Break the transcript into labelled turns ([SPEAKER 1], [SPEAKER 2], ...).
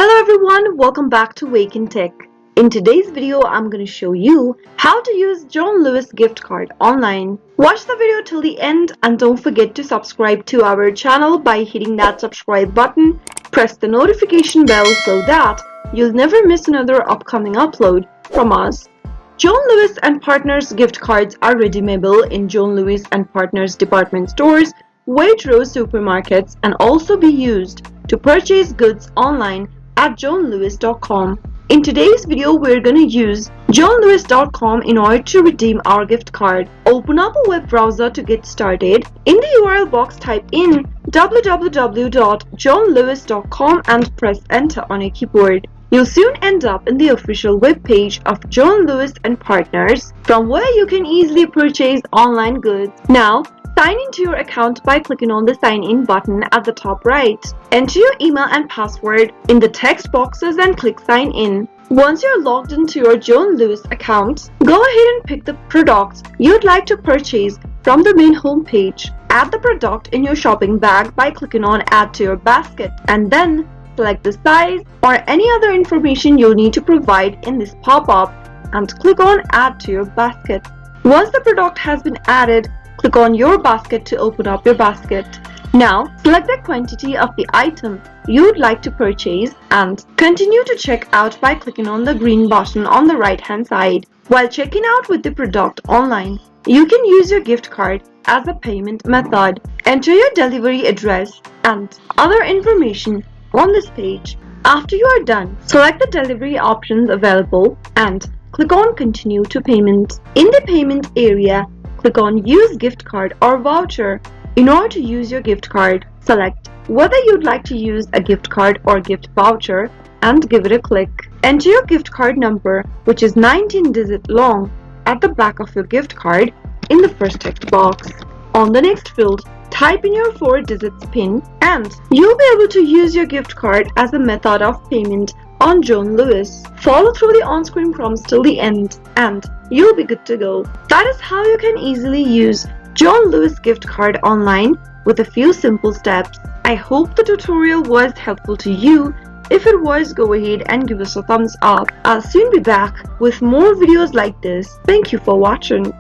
[SPEAKER 1] Hello everyone, welcome back to Wake&Tech. In today's video, I'm going to show you how to use John Lewis gift card online. Watch the video till the end and don't forget to subscribe to our channel by hitting that subscribe button. Press the notification bell so that you'll never miss another upcoming upload from us. John Lewis & Partners gift cards are redeemable in John Lewis & Partners department stores, Waitrose supermarkets, and also be used to purchase goods online at johnlewis.com. In today's video, we're going to use johnlewis.com in order to redeem our gift card. Open up a web browser to get started. In the URL box, type in www.johnlewis.com and press enter on your keyboard. You'll soon end up in the official web page of John Lewis & Partners, from where you can easily purchase online goods. Now, sign into your account by clicking on the sign in button at the top right. Enter your email and password in the text boxes and click sign in. Once you're logged into your John Lewis account, go ahead and pick the product you'd like to purchase from the main home page. Add the product in your shopping bag by clicking on add to your basket, and then select the size or any other information you'll need to provide in this pop-up and click on add to your basket. Once the product has been added, click on your basket to open up your basket. Now, select the quantity of the item you'd like to purchase and continue to check out by clicking on the green button on the right hand side. While checking out with the product online, you can use your gift card as a payment method. Enter your delivery address and other information on this page. After you are done, select the delivery options available and click on continue to payment. In the payment area, click on use gift card or voucher. In order to use your gift card, select whether you'd like to use a gift card or gift voucher and give it a click. Enter your gift card number, which is 19-digit long, at the back of your gift card in the first text box. On the next field, type in your 4-digit PIN and you'll be able to use your gift card as a method of payment on John Lewis. Follow through the on-screen prompts till the end and you'll be good to go. That is how you can easily use John Lewis gift card online with a few simple steps. I hope the tutorial was helpful to you. If it was, go ahead and give us a thumbs up. I'll soon be back with more videos like this. Thank you for watching.